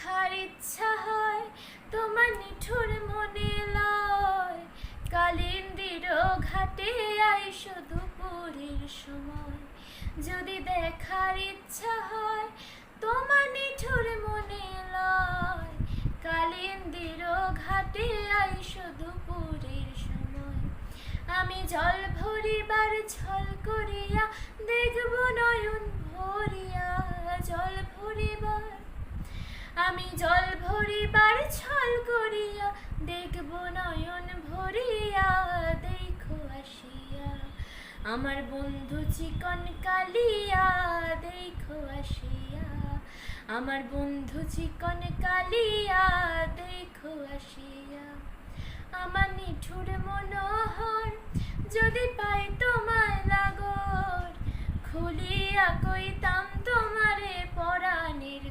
দেখার ইচ্ছা হয় তোমার নিঠুর মনে লয়, কালিন্দির ঘাটে আইসো দুপুরের সময়। যদি দেখার ইচ্ছা হয় তোমার নিঠুর মনে লয়, কালিন্দির ঘাটে আইসো দুপুরের সময়। আমি জল ভরিবার ছল করিয়া দেখব নয়ন ভরিয়া, জল ভরিবার আমি জল ভরিবার ছল করিয়া দেখব নয়ন ভরিয়া। দেখো আসিয়া আমার বন্ধু চিকন কালিয়া, দেখো আসিয়া আমার বন্ধু চিকন কালিয়া, দেখো আসিয়া। আমার নিঠুর মনোহর যদি পাই তোমায় লাগর, খুলিয়া কইতাম তোমারে পরাণের